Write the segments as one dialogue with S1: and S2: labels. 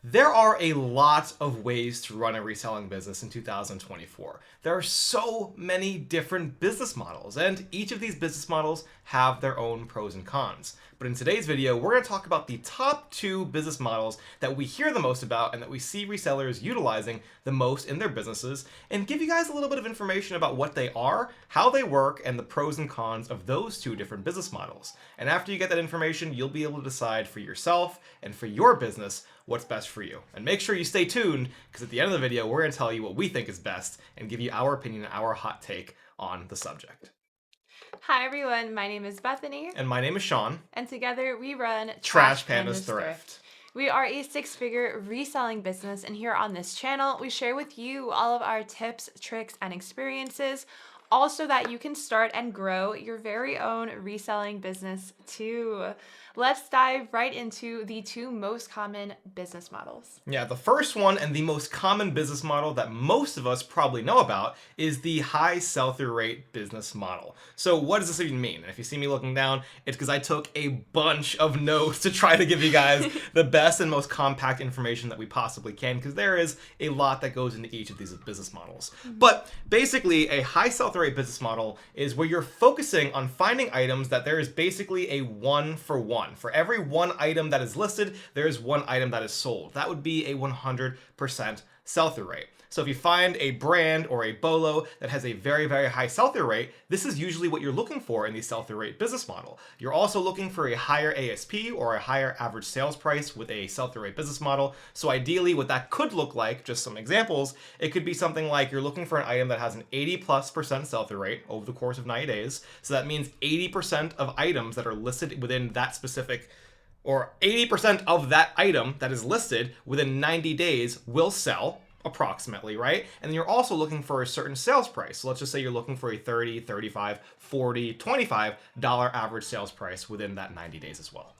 S1: There are a lot of ways to run a reselling business in 2024. There are so many different business models, and each of these business models have their own pros and cons. But in today's video, we're going to talk about the top 2 business models that we hear the most about and that we see resellers utilizing the most in their businesses, and give you guys a little bit of information about what they are, how they work, and the pros and cons of those 2 different business models. And after you get that information, you'll be able to decide for yourself and for your business what's best for you. And make sure you stay tuned, because at the end of the video, we're going to tell you what we think is best and give you our opinion, our hot take on the subject.
S2: Hi everyone, my name is Bethany.
S1: And my name is Sean.
S2: And together we run
S1: Trash Pandas Thrift.
S2: We are a 6-figure reselling business, and here on this channel, we share with you all of our tips, tricks, and experiences, all so that you can start and grow your very own reselling business too. Let's dive right into the 2 most common business models.
S1: Yeah, the first one and the most common business model that most of us probably know about is the high sell-through rate business model. So what does this even mean? And if you see me looking down, it's because I took a bunch of notes to try to give you guys the best and most compact information that we possibly can, because there is a lot that goes into each of these business models. But basically, a high sell-through rate business model is where you're focusing on finding items that there is basically a 1-for-1. For every one item that is listed, there is one item that is sold. That would be a 100% sell-through rate. So if you find a brand or a bolo that has a very, very high sell-through rate, this is usually what you're looking for in the sell-through rate business model. You're also looking for a higher ASP or a higher average sales price with a sell-through rate business model. So ideally what that could look like, just some examples, it could be something like you're looking for an item that has an 80+% sell-through rate over the course of 90 days. So that means 80% of items that are listed within that specific, or 80% of that item that is listed within 90 days will sell, approximately, right? And then you're also looking for a certain sales price. So let's just say you're looking for a $30, $35, $40, $25 average sales price within that 90 days as well.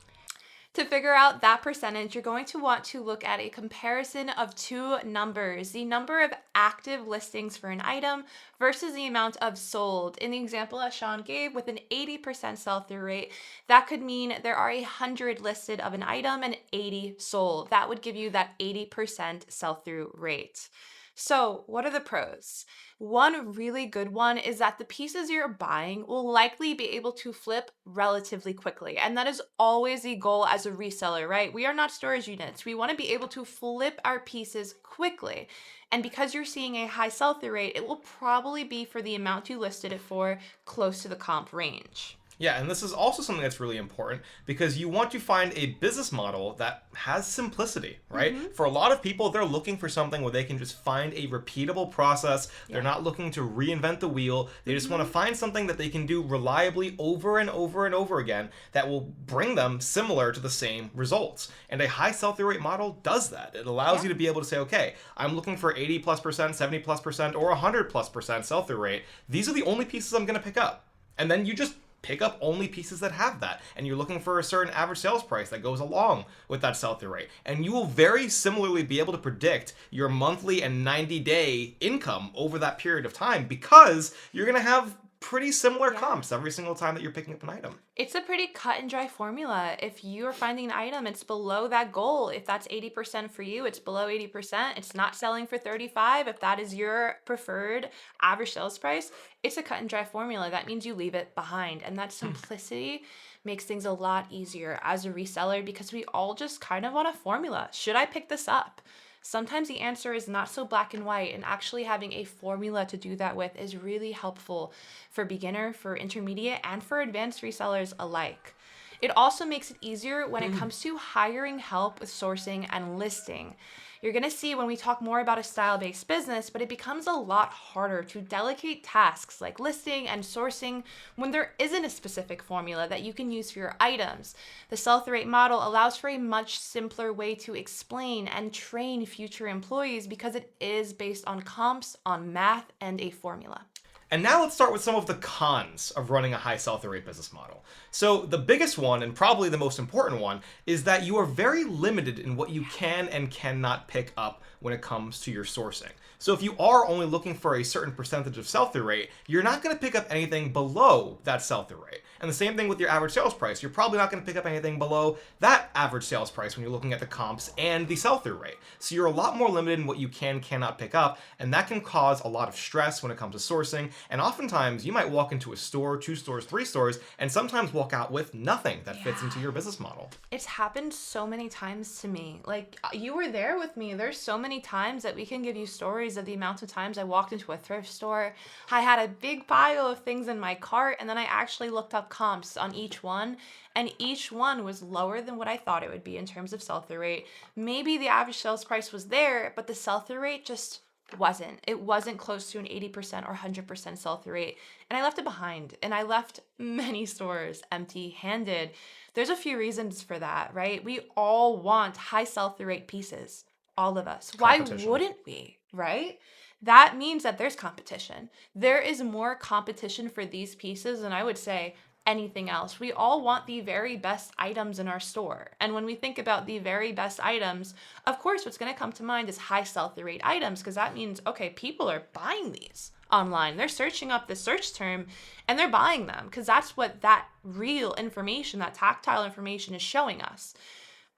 S2: To figure out that percentage, you're going to want to look at a comparison of 2 numbers: the number of active listings for an item versus the amount of sold. In the example that Sean gave, with an 80% sell-through rate, that could mean there are 100 listed of an item and 80 sold. That would give you that 80% sell-through rate. So what are the pros? One really good one is that the pieces you're buying will likely be able to flip relatively quickly. And that is always the goal as a reseller, right? We are not storage units. We want to be able to flip our pieces quickly. And because you're seeing a high sell-through rate, it will probably be for the amount you listed it for, close to the comp range.
S1: Yeah, and this is also something that's really important, because you want to find a business model that has simplicity, right? For a lot of people, they're looking for something where they can just find a repeatable process. They're not looking to reinvent the wheel. They just want to find something that they can do reliably over and over and over again that will bring them similar to the same results. And a high sell-through rate model does that. It allows you to be able to say, okay, I'm looking for 80+%, 70+%, or 100+% sell-through rate. These are the only pieces I'm going to pick up. And then you just pick up only pieces that have that, and you're looking for a certain average sales price that goes along with that sell-through rate, and you will very similarly be able to predict your monthly and 90-day income over that period of time, because you're going to have pretty similar comps every single time that you're picking up an item.
S2: It's a pretty cut and dry formula. If you're finding an item, it's below that goal. If that's 80% for you, it's below 80%. It's not selling for 35. If that is your preferred average sales price, it's a cut and dry formula. That means you leave it behind. And that simplicity makes things a lot easier as a reseller, because we all just kind of want a formula. Should I pick this up? Sometimes the answer is not so black and white, and actually having a formula to do that with is really helpful for beginner, for intermediate, and for advanced resellers alike. It also makes it easier when it comes to hiring help with sourcing and listing. You're going to see when we talk more about a style-based business, but it becomes a lot harder to delegate tasks like listing and sourcing when there isn't a specific formula that you can use for your items. The sell-through rate model allows for a much simpler way to explain and train future employees, because it is based on comps, on math, and a formula.
S1: And now let's start with some of the cons of running a high sell-through rate business model. So the biggest one, and probably the most important one, is that you are very limited in what you can and cannot pick up when it comes to your sourcing. So if you are only looking for a certain percentage of sell-through rate, you're not going to pick up anything below that sell-through rate. And the same thing with your average sales price. You're probably not going to pick up anything below that average sales price when you're looking at the comps and the sell-through rate. So you're a lot more limited in what you cannot pick up, and that can cause a lot of stress when it comes to sourcing. And oftentimes you might walk into a store, 2 stores, 3 stores, and sometimes walk out with nothing that fits into your business model.
S2: It's happened so many times to me. Like, you were there with me. There's so many times that we can give you stories of the amount of times I walked into a thrift store. I had a big pile of things in my cart, and then I actually looked up comps on each one, and each one was lower than what I thought it would be in terms of sell-through rate. Maybe the average sales price was there, but the sell-through rate just wasn't. It wasn't close to an 80% or 100% sell-through rate. And I left it behind, and I left many stores empty-handed. There's a few reasons for that, right? We all want high sell-through rate pieces, all of us. Why wouldn't we, right? That means that there's competition. There is more competition for these pieces than I would say anything else. We all want the very best items in our store. And when we think about the very best items, of course, what's going to come to mind is high sell-through rate items, because that means, okay, people are buying these online. They're searching up the search term and they're buying them because that's what that real information, that tactile information is showing us.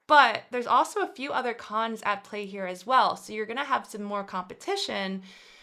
S2: But there's also a few other cons at play here as well. So you're going to have some more competition,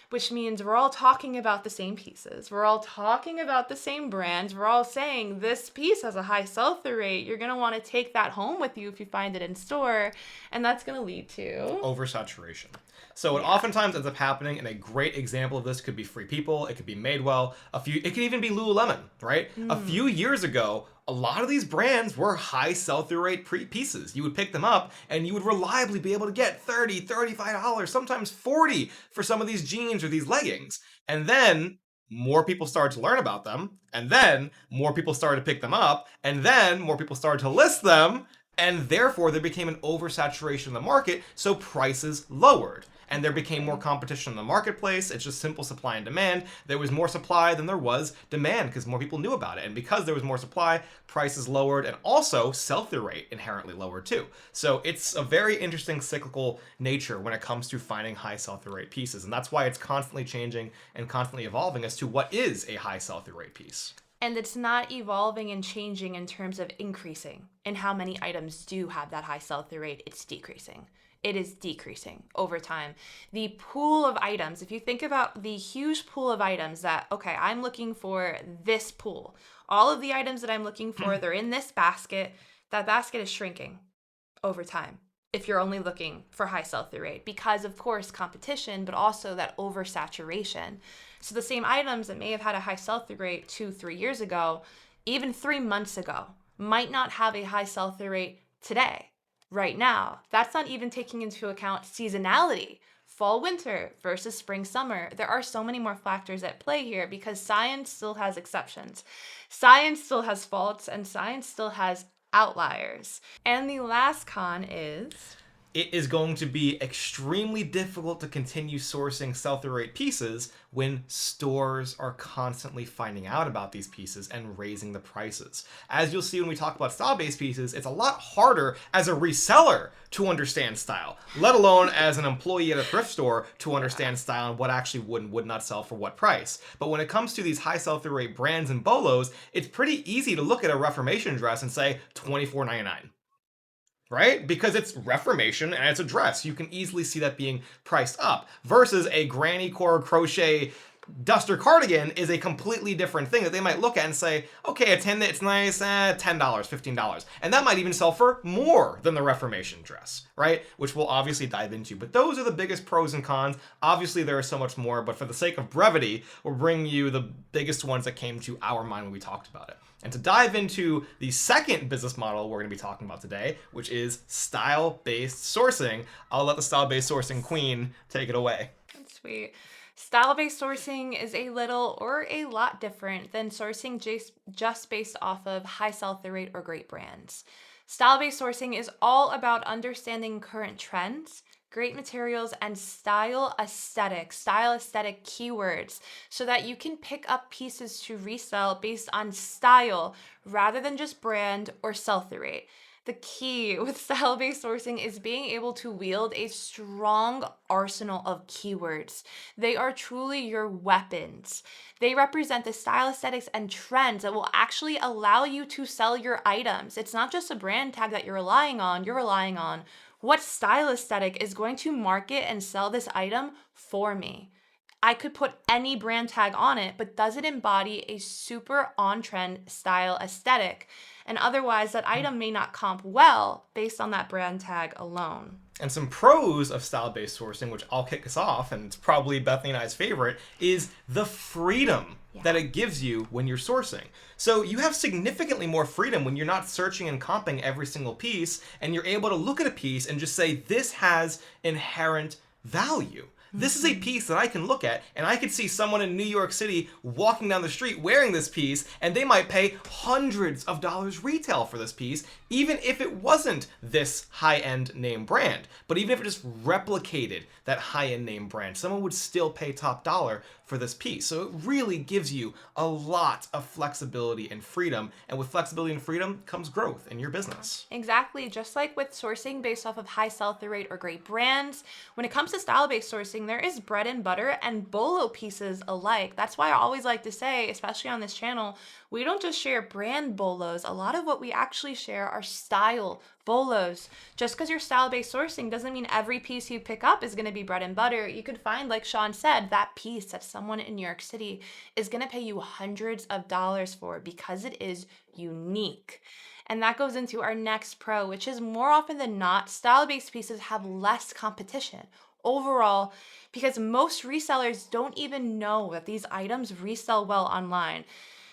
S2: which means we're all talking about the same pieces. We're all talking about the same brands. We're all saying this piece has a high sell-through rate. You're going to want to take that home with you if you find it in store, and that's going to lead to
S1: oversaturation. So it oftentimes ends up happening, and a great example of this could be Free People, it could be Madewell, it could even be Lululemon, right? A few years ago, a lot of these brands were high sell-through rate pieces. You would pick them up and you would reliably be able to get $30, $35, sometimes $40 for some of these jeans or these leggings. And then more people started to learn about them, and then more people started to pick them up, and then more people started to list them, and therefore there became an oversaturation in the market, so prices lowered. And there became more competition in the marketplace. It's just simple supply and demand. There was more supply than there was demand because more people knew about it. And because there was more supply, prices lowered, and also sell-through rate inherently lowered too. So it's a very interesting cyclical nature when it comes to finding high sell-through rate pieces. And that's why it's constantly changing and constantly evolving as to what is a high sell-through rate piece.
S2: And it's not evolving and changing in terms of increasing in how many items do have that high sell-through rate. It's decreasing. It is decreasing over time. The pool of items, if you think about the huge pool of items that, okay, I'm looking for this pool. All of the items that I'm looking for, they're in this basket. That basket is shrinking over time if you're only looking for high sell-through rate because, of course, competition, but also that oversaturation. So the same items that may have had a high sell-through rate 2-3 years ago, even 3 months ago, might not have a high sell-through rate today. Right now. That's not even taking into account seasonality, fall, winter versus spring, summer. There are so many more factors at play here because science still has exceptions. Science still has faults and science still has outliers. And the last con is
S1: it is going to be extremely difficult to continue sourcing sell-through rate pieces when stores are constantly finding out about these pieces and raising the prices. As you'll see when we talk about style-based pieces, it's a lot harder as a reseller to understand style, let alone as an employee at a thrift store to understand style and what actually would and would not sell for what price. But when it comes to these high sell-through rate brands and bolos, it's pretty easy to look at a Reformation dress and say $24.99. Right? Because it's Reformation and it's a dress. You can easily see that being priced up versus a granny core crochet duster cardigan is a completely different thing that they might look at and say, okay, it's nice, $10, $15. And that might even sell for more than the Reformation dress, right? Which we'll obviously dive into. But those are the biggest pros and cons. Obviously, there are so much more, but for the sake of brevity, we'll bring you the biggest ones that came to our mind when we talked about it. And to dive into the second business model we're going to be talking about today, which is style-based sourcing, I'll let the style-based sourcing queen take it away.
S2: That's sweet. Style-based sourcing is a little or a lot different than sourcing just based off of high sell-through rate or great brands. Style-based sourcing is all about understanding current trends, great materials, and style aesthetic keywords so that you can pick up pieces to resell based on style rather than just brand or sell-through rate. The key with style-based sourcing is being able to wield a strong arsenal of keywords. They are truly your weapons. They represent the style aesthetics and trends that will actually allow you to sell your items. It's not just a brand tag that you're relying on what style aesthetic is going to market and sell this item for me. I could put any brand tag on it, but does it embody a super on trend style aesthetic? And otherwise, that item may not comp well based on that brand tag alone.
S1: And some pros of style-based sourcing, which I'll kick us off, and it's probably Bethany and I's favorite, is the freedom that it gives you when you're sourcing. So you have significantly more freedom when you're not searching and comping every single piece, and you're able to look at a piece and just say, this has inherent value. This is a piece that I can look at, and I could see someone in New York City walking down the street wearing this piece, and they might pay hundreds of dollars retail for this piece, even if it wasn't this high-end name brand. But even if it just replicated that high-end name brand, someone would still pay top dollar for this piece. So it really gives you a lot of flexibility and freedom, and with flexibility and freedom comes growth in your business.
S2: Exactly. Just like with sourcing based off of high sell-through rate or great brands, when it comes to style-based sourcing, there is bread and butter and bolo pieces alike. That's why I always like to say, especially on this channel, we don't just share brand bolos. A lot of what we actually share are style bolos. Just because you're style-based sourcing doesn't mean every piece you pick up is going to be bread and butter. You could find, like Sean said, that piece that someone in New York City is going to pay you hundreds of dollars for because it is unique. And that goes into our next pro, which is more often than not, style-based pieces have less competition overall because most resellers don't even know that these items resell well online.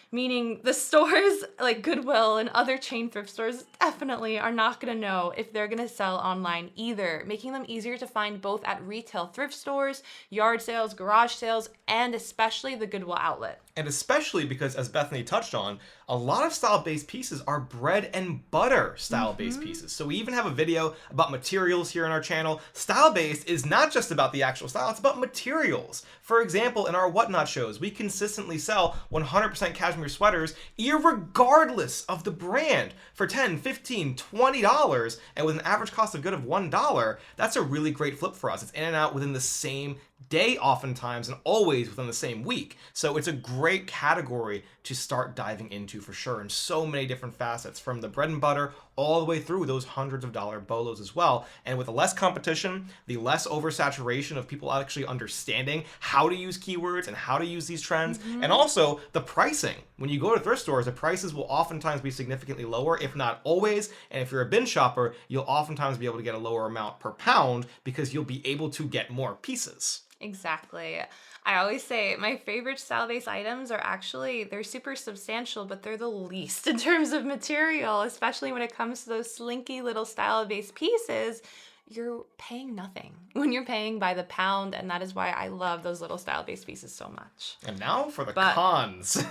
S2: Meaning the stores like Goodwill and other chain thrift stores definitely are not going to know if they're going to sell online either, making them easier to find both at retail thrift stores, yard sales, garage sales, and especially the Goodwill outlet.
S1: And especially because, as Bethany touched on, a lot of style-based pieces are bread and butter style-based pieces. So we even have a video about materials here on our channel. Style-based is not just about the actual style, it's about materials. For example, in our Whatnot shows, we consistently sell 100% cashmere sweaters, irregardless of the brand, for $10, $15, $20, and with an average cost of good of $1. That's a really great flip for us. It's in and out within the same day oftentimes, and always within the same week. So it's a great category to start diving into for sure, in so many different facets, from the bread and butter all the way through those hundreds of dollar bolos as well. And with the less competition, the less oversaturation of people actually understanding how to use keywords and how to use these trends, and also the pricing. When you go to thrift stores, the prices will oftentimes be significantly lower, if not always. And if you're a bin shopper, you'll oftentimes be able to get a lower amount per pound because you'll be able to get more pieces.
S2: Exactly. I always say my favorite style-based items are actually, they're super substantial, but they're the least in terms of material, especially when it comes to those slinky little style-based pieces. You're paying nothing when you're paying by the pound, and that is why I love those little style-based pieces so much.
S1: And now for the cons.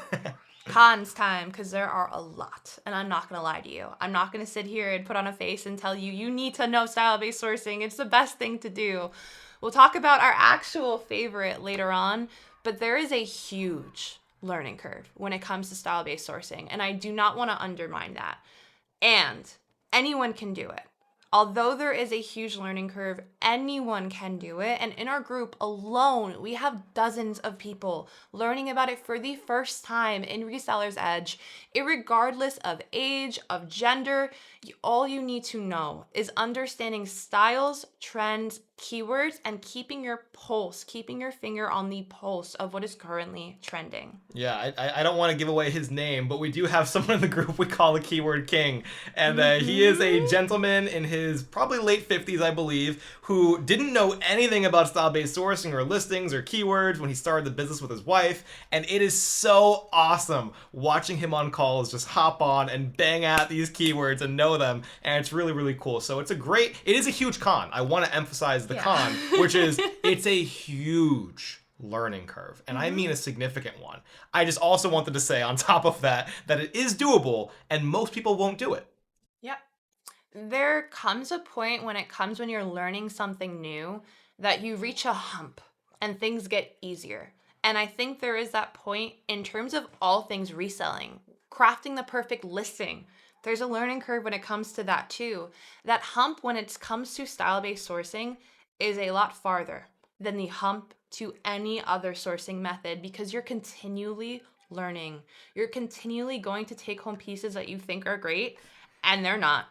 S2: Cons time, because there are a lot, and I'm not going to lie to you. I'm not going to sit here and put on a face and tell you, you need to know style-based sourcing. It's the best thing to do. We'll talk about our actual favorite later on, but there is a huge learning curve when it comes to style-based sourcing, and I do not want to undermine that. And anyone can do it. Although there is a huge learning curve, anyone can do it. And in our group alone, we have dozens of people learning about it for the first time in Reseller's Edge, irregardless of age, of gender. All you need to know is understanding styles, trends, keywords, and keeping your pulse, keeping your finger on the pulse of what is currently trending.
S1: Yeah, I don't want to give away his name, but we do have someone in the group we call the Keyword King. And he is a gentleman in his probably late 50s, I believe, who didn't know anything about style-based sourcing or listings or keywords when he started the business with his wife. And it is so awesome watching him on calls just hop on and bang out these keywords and know them. And it's really, really cool. So it is a huge con. I want to emphasize the con, which is it's a huge learning curve, and I mean a significant one. I just also wanted to say on top of that it is doable, and most people won't do it.
S2: Yep. There comes a point when you're learning something new that you reach a hump and things get easier. And I think there is that point in terms of all things reselling, crafting the perfect listing, There's a learning curve when it comes to that too. That hump when it comes to style-based sourcing is a lot farther than the hump to any other sourcing method because you're continually learning. You're continually going to take home pieces that you think are great and they're not.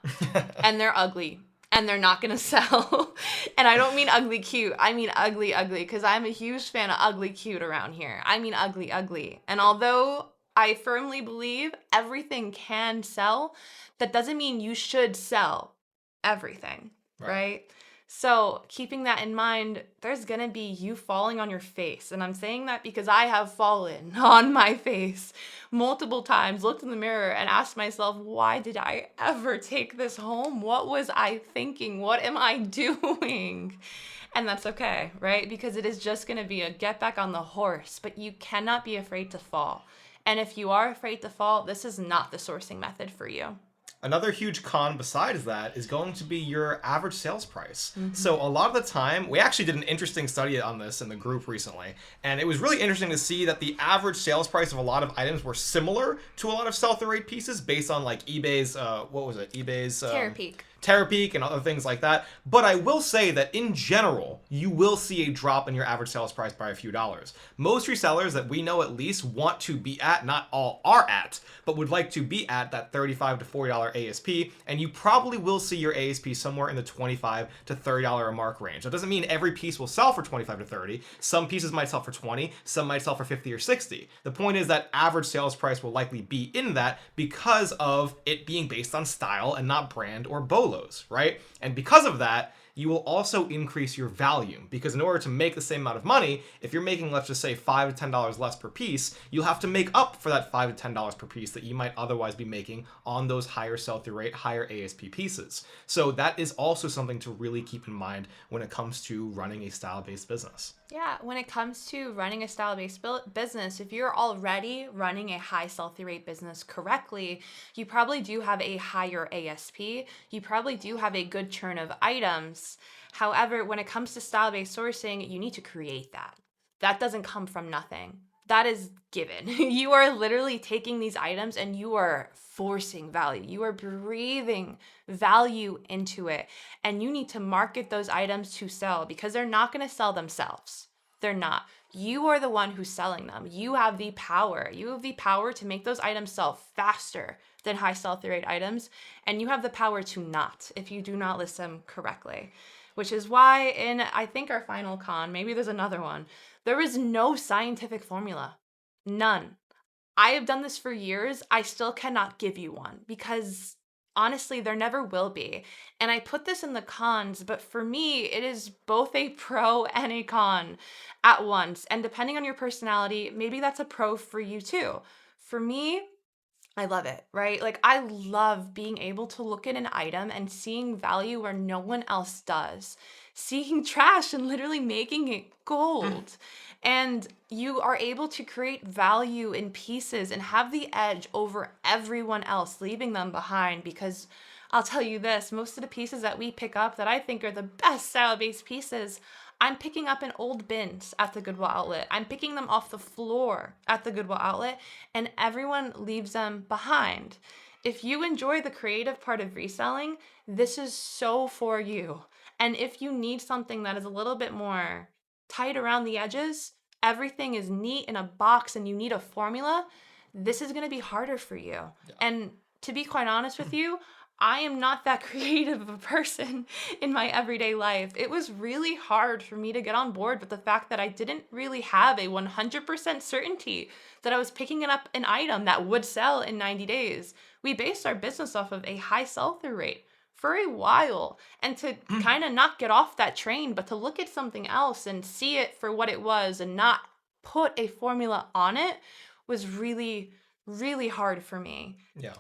S2: And they're ugly. And they're not going to sell. And I don't mean ugly cute. I mean ugly because I'm a huge fan of ugly cute around here. I mean ugly. And although I firmly believe everything can sell, that doesn't mean you should sell everything, right? So keeping that in mind, there's going to be you falling on your face. And I'm saying that because I have fallen on my face multiple times, looked in the mirror and asked myself, why did I ever take this home? What was I thinking? What am I doing? And that's okay, right? Because it is just going to be a get back on the horse, but you cannot be afraid to fall. And if you are afraid to fall, this is not the sourcing method for you.
S1: Another huge con besides that is going to be your average sales price. So a lot of the time, we actually did an interesting study on this in the group recently, and it was really interesting to see that the average sales price of a lot of items were similar to a lot of sell-through rate pieces based on like eBay's, eBay's... Terapeak and other things like that. But I will say that in general, you will see a drop in your average sales price by a few dollars. Most resellers that we know at least want to be at, not all are at, but would like to be at that $35 to $40 ASP, and you probably will see your ASP somewhere in the $25 to $30 a mark range. That doesn't mean every piece will sell for $25 to $30. Some pieces might sell for $20, some might sell for $50 or $60. The point is that average sales price will likely be in that because of it being based on style and not brand or BOLO. Right? And because of that, you will also increase your volume because in order to make the same amount of money, if you're making, let's just say $5 to $10 less per piece, you'll have to make up for that $5 to $10 per piece that you might otherwise be making on those higher sell-through rate, higher ASP pieces. So that is also something to really keep in mind when it comes to running a style-based business.
S2: Yeah, when it comes to running a style-based business, if you're already running a high sell-through rate business correctly, you probably do have a higher ASP. You probably do have a good churn of items. However, when it comes to style-based sourcing, you need to create that. That doesn't come from nothing. That is given. You are literally taking these items and you are forcing value. You are breathing value into it. And you need to market those items to sell because they're not going to sell themselves. They're not. You are the one who's selling them. You have the power. You have the power to make those items sell faster than high sell-through rate items. And you have the power to not if you do not list them correctly. Which is why in, I think, our final con, maybe there's another one, there is no scientific formula. None. I have done this for years. I still cannot give you one because honestly, there never will be. And I put this in the cons, but for me, it is both a pro and a con at once. And depending on your personality, maybe that's a pro for you too. For me, I love it, right? Like I love being able to look at an item and seeing value where no one else does. Seeing trash and literally making it gold. And you are able to create value in pieces and have the edge over everyone else, leaving them behind. Because I'll tell you this, most of the pieces that we pick up that I think are the best style-based pieces, I'm picking up in old bins at the Goodwill outlet. I'm picking them off the floor at the Goodwill outlet, and everyone leaves them behind. If you enjoy the creative part of reselling, this is so for you. And if you need something that is a little bit more tight around the edges, everything is neat in a box and you need a formula, this is going to be harder for you. Yeah. And to be quite honest with you, I am not that creative of a person in my everyday life. It was really hard for me to get on board with the fact that I didn't really have a 100% certainty that I was picking up an item that would sell in 90 days. We based our business off of a high sell-through rate for a while, and to kind of not get off that train, but to look at something else and see it for what it was and not put a formula on it was really, really hard for me.
S1: Yeah.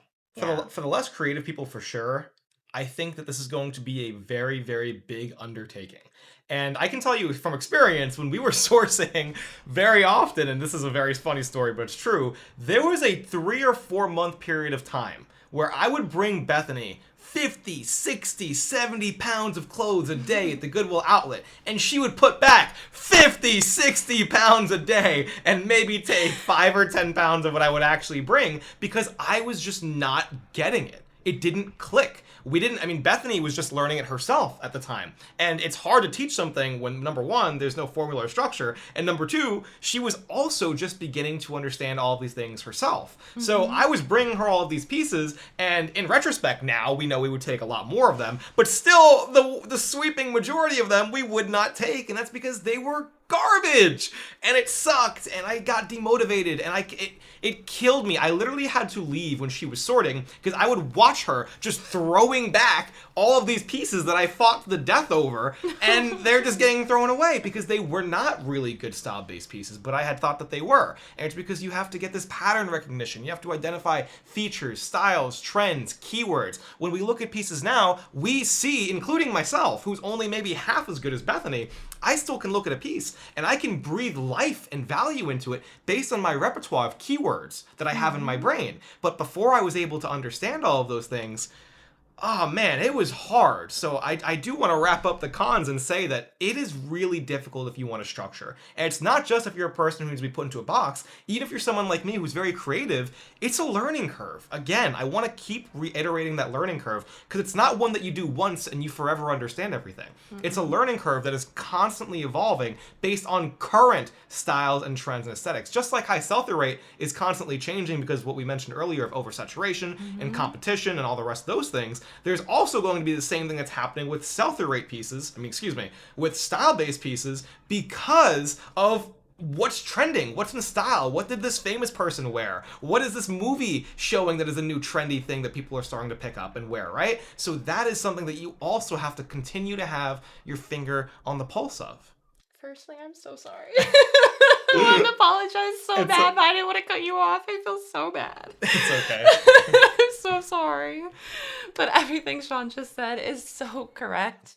S1: For the less creative people, for sure, I think that this is going to be a very, very big undertaking. And I can tell you from experience, when we were sourcing very often, and this is a very funny story, but it's true, there was a 3 or 4 month period of time where I would bring Bethany 50, 60, 70 pounds of clothes a day at the Goodwill outlet, and she would put back 50, 60 pounds a day and maybe take 5 or 10 pounds of what I would actually bring because I was just not getting it. it didn't click. Bethany was just learning it herself at the time. And it's hard to teach something when, number one, there's no formula or structure. And number two, she was also just beginning to understand all of these things herself. So I was bringing her all of these pieces. And in retrospect now, we know we would take a lot more of them. But still, the sweeping majority of them we would not take. And that's because they were garbage, and it sucked, and I got demotivated, and it killed me. I literally had to leave when she was sorting because I would watch her just throwing back all of these pieces that I fought to the death over, and they're just getting thrown away because they were not really good style-based pieces, but I had thought that they were. And it's because you have to get this pattern recognition. You have to identify features, styles, trends, keywords. When we look at pieces now, we see, including myself, who's only maybe half as good as Bethany, I still can look at a piece and I can breathe life and value into it based on my repertoire of keywords that I have in my brain. But before I was able to understand all of those things, oh man, it was hard. So I do want to wrap up the cons and say that it is really difficult if you want to structure. And it's not just if you're a person who needs to be put into a box. Even if you're someone like me who's very creative, it's a learning curve. Again, I want to keep reiterating that learning curve because it's not one that you do once and you forever understand everything. It's a learning curve that is constantly evolving based on current styles and trends and aesthetics. Just like high sell-through rate is constantly changing because what we mentioned earlier of oversaturation and competition and all the rest of those things, there's also going to be the same thing that's happening with sell-through rate pieces, with style-based pieces because of what's trending, what's in style, what did this famous person wear, what is this movie showing that is a new trendy thing that people are starting to pick up and wear, right? So that is something that you also have to continue to have your finger on the pulse of.
S2: Firstly, I'm so sorry. I want to apologize so bad, but I didn't want to cut you off. I feel so bad.
S1: It's okay.
S2: I'm so sorry. But everything Sean just said is so correct.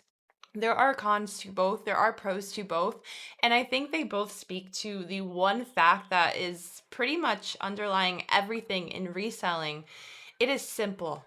S2: There are cons to both. There are pros to both. And I think they both speak to the one fact that is pretty much underlying everything in reselling. It is simple.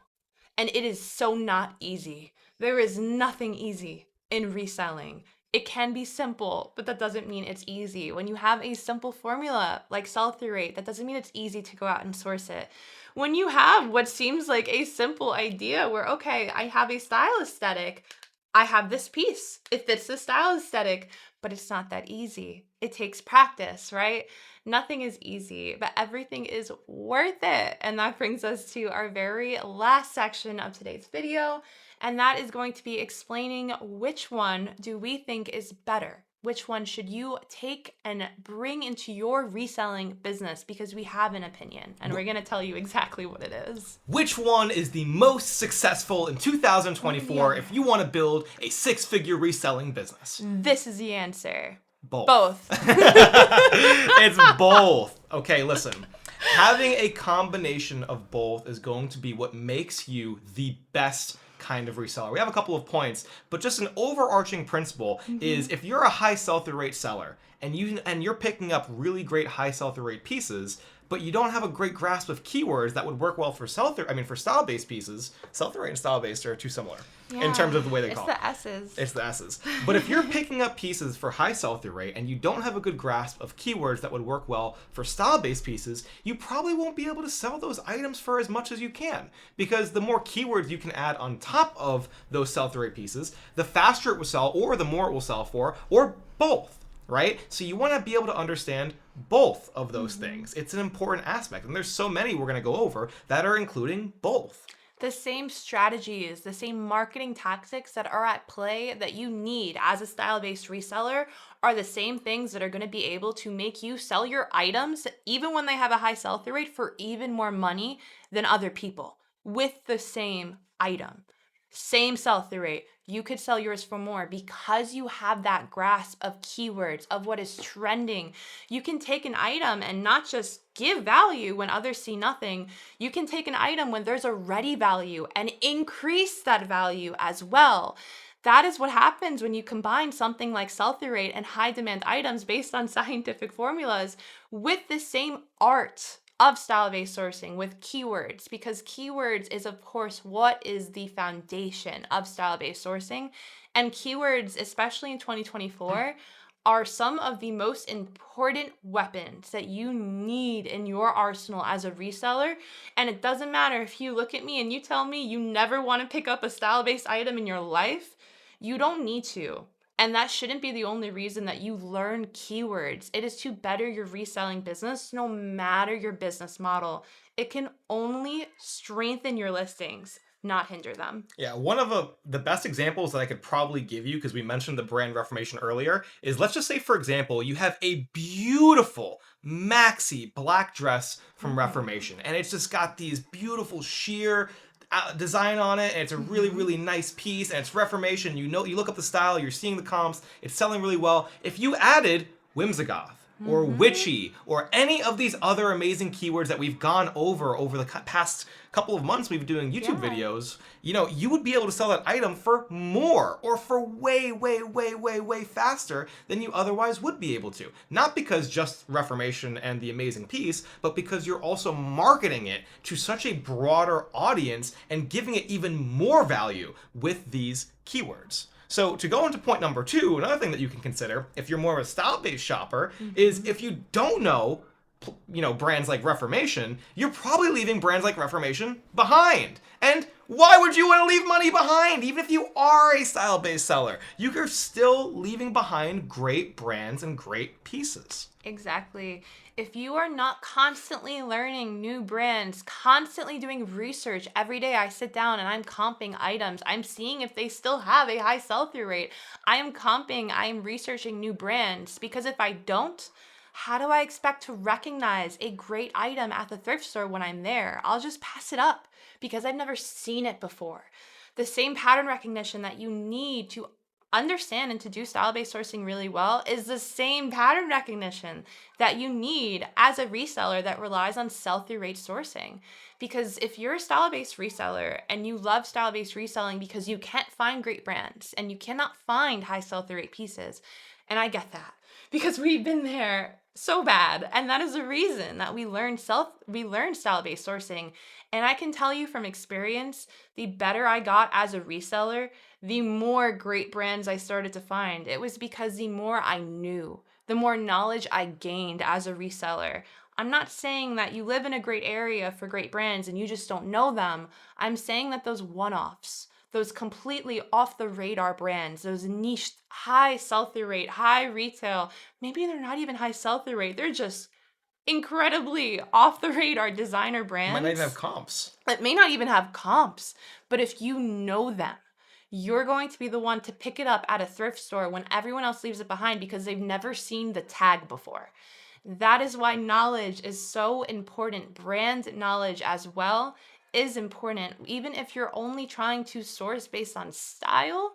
S2: And it is so not easy. There is nothing easy in reselling. It can be simple, but that doesn't mean it's easy. When you have a simple formula like sell-through rate, that doesn't mean it's easy to go out and source it. When you have what seems like a simple idea where, okay, I have a style aesthetic, I have this piece, it fits the style aesthetic, but it's not that easy. It takes practice, right? Nothing is easy, but everything is worth it. And that brings us to our very last section of today's video. And that is going to be explaining which one do we think is better? Which one should you take and bring into your reselling business? Because we have an opinion and we're going to tell you exactly what it is.
S1: Which one is the most successful in 2024 if you want to build a six-figure reselling business?
S2: This is the answer.
S1: Both. It's both. Okay, listen. Having a combination of both is going to be what makes you the best kind of reseller. We have a couple of points, but just an overarching principle is if you're a high sell-through rate seller and you're picking up really great high sell-through rate pieces, but you don't have a great grasp of keywords that would work well for for style-based pieces. Sell-through rate and style-based are too similar in terms of the way they call it. It's the S's. But if you're picking up pieces for high sell-through rate and you don't have a good grasp of keywords that would work well for style-based pieces, you probably won't be able to sell those items for as much as you can. Because the more keywords you can add on top of those sell-through rate pieces, the faster it will sell or the more it will sell for, or both. Right? So you want to be able to understand both of those things. It's an important aspect. And there's so many we're going to go over that are including both.
S2: The same strategies, the same marketing tactics that are at play that you need as a style-based reseller are the same things that are going to be able to make you sell your items, even when they have a high sell-through rate, for even more money than other people with the same item. Same sell-through rate. You could sell yours for more because you have that grasp of keywords, of what is trending. You can take an item and not just give value when others see nothing. You can take an item when there's already value and increase that value as well. That is what happens when you combine something like sell-through rate and high demand items based on scientific formulas with the same art of style-based sourcing with keywords, because keywords is, of course, what is the foundation of style-based sourcing. And keywords, especially in 2024, are some of the most important weapons that you need in your arsenal as a reseller. And it doesn't matter if you look at me and you tell me you never want to pick up a style-based item in your life, you don't need to. And that shouldn't be the only reason that you learn keywords. It is to better your reselling business, no matter your business model. It can only strengthen your listings, not hinder them.
S1: Yeah, one of the best examples that I could probably give you, because we mentioned the brand reformation earlier, is let's just say, for example, you have a beautiful maxi black dress from Reformation, and it's just got these beautiful sheer design on it, and it's a really, really nice piece, and it's Reformation. You know, you look up the style, you're seeing the comps, it's selling really well. If you added Whimsigoth, or witchy, or any of these other amazing keywords that we've gone over the past couple of months we've been doing YouTube videos, you know, you would be able to sell that item for more, or for way, way, way, way, way faster than you otherwise would be able to. Not because just Reformation and the amazing piece, but because you're also marketing it to such a broader audience and giving it even more value with these keywords. So to go into point number 2, another thing that you can consider if you're more of a style-based shopper is if you don't know, you know, brands like Reformation, you're probably leaving brands like Reformation behind. And why would you want to leave money behind? Even if you are a style-based seller, you're still leaving behind great brands and great pieces.
S2: Exactly. If you are not constantly learning new brands, constantly doing research every day, I sit down and I'm comping items. I'm seeing if they still have a high sell-through rate. I am comping, I am researching new brands, because if I don't, how do I expect to recognize a great item at the thrift store when I'm there? I'll just pass it up because I've never seen it before. The same pattern recognition that you need to understand and to do style-based sourcing really well is the same pattern recognition that you need as a reseller that relies on sell-through rate sourcing. Because if you're a style-based reseller and you love style-based reselling because you can't find great brands and you cannot find high sell-through rate pieces, and I get that because we've been there so bad, and that is the reason that we learned style-based sourcing. And I can tell you from experience, the better I got as a reseller, the more great brands I started to find. It was because the more I knew, the more knowledge I gained as a reseller. I'm not saying that you live in a great area for great brands and you just don't know them. I'm saying that those one-offs, those completely off the radar brands, those niche, high sell-through rate, high retail, maybe they're not even high sell-through rate, they're just incredibly off the radar designer brands.
S1: Might not even have comps.
S2: It may not even have comps, but if you know them, you're going to be the one to pick it up at a thrift store when everyone else leaves it behind because they've never seen the tag before. That is why knowledge is so important. Brand knowledge as well is important. Even if you're only trying to source based on style,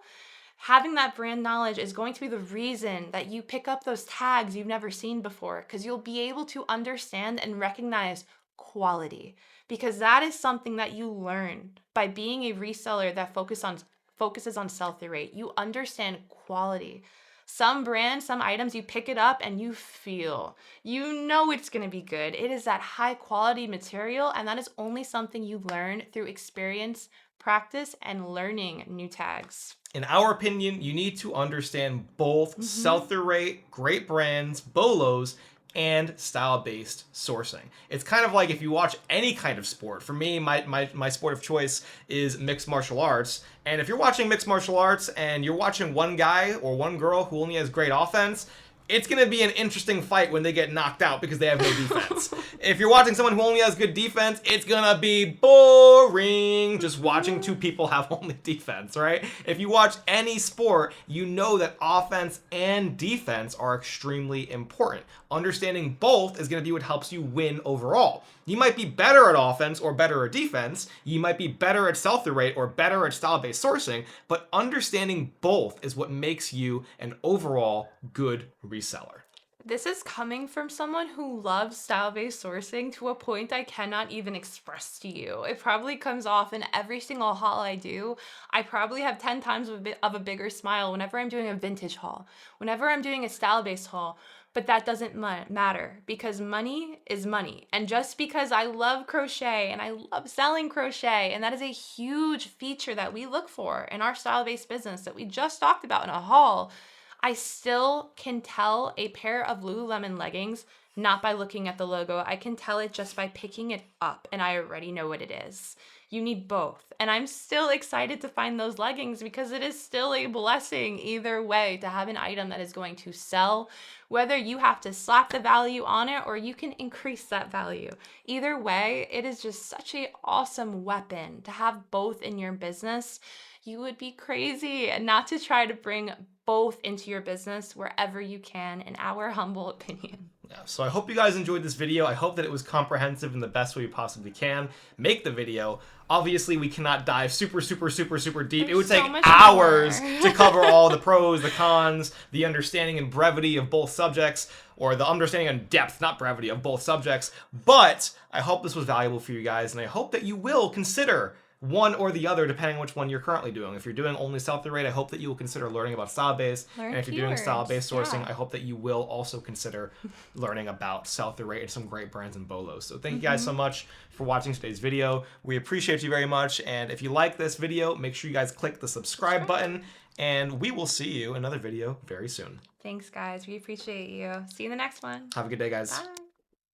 S2: having that brand knowledge is going to be the reason that you pick up those tags you've never seen before, because you'll be able to understand and recognize quality, because that is something that you learn by being a reseller that focuses on sell-through rate. You understand quality. Some brands, some items, you pick it up and you know it's going to be good. It is that high quality material, and that is only something you learn through experience, practice, and learning new tags.
S1: In our opinion, you need to understand both sell-through rate, great brands, BOLOs, and style-based sourcing. It's kind of like if you watch any kind of sport. For me, my sport of choice is mixed martial arts. And if you're watching mixed martial arts and you're watching one guy or one girl who only has great offense, it's going to be an interesting fight when they get knocked out because they have no defense. If you're watching someone who only has good defense, it's going to be boring just watching two people have only defense, right? If you watch any sport, you know that offense and defense are extremely important. Understanding both is going to be what helps you win overall. You might be better at offense or better at defense. You might be better at sell-through rate or better at style-based sourcing, but understanding both is what makes you an overall good reseller.
S2: This is coming from someone who loves style-based sourcing to a point I cannot even express to you. It probably comes off in every single haul I do. I probably have 10 times of a bigger smile whenever I'm doing a vintage haul, whenever I'm doing a style-based haul. But that doesn't matter, because money is money. And just because I love crochet and I love selling crochet, and that is a huge feature that we look for in our style-based business that we just talked about in a haul, I still can tell a pair of Lululemon leggings not by looking at the logo. I can tell it just by picking it up, and I already know what it is. You need both. And I'm still excited to find those leggings because it is still a blessing either way to have an item that is going to sell, whether you have to slap the value on it or you can increase that value. Either way, it is just such an awesome weapon to have both in your business. You would be crazy not to try to bring both into your business wherever you can, in our humble opinion.
S1: Yeah, so I hope you guys enjoyed this video. I hope that it was comprehensive in the best way we possibly can. Make the video. Obviously, we cannot dive super deep.
S2: There's
S1: It would take
S2: so much
S1: hours
S2: more.
S1: to cover all the pros, the cons, the understanding and brevity of both subjects, or the understanding and depth, not brevity, of both subjects. But I hope this was valuable for you guys, and I hope that you will consider one or the other, depending on which one you're currently doing. If you're doing only sell-through rate, I hope that you will consider learning about style-based.
S2: Learn
S1: And if you're doing
S2: keywords,
S1: style-based sourcing,
S2: yeah.
S1: I hope that you will also consider learning about sell-through rate and some great brands and bolos. So thank you guys so much for watching today's video. We appreciate you very much. And if you like this video, make sure you guys click the subscribe button. And we will see you in another video very soon.
S2: Thanks, guys. We appreciate you. See you in the next one.
S1: Have a good day, guys.
S2: Bye.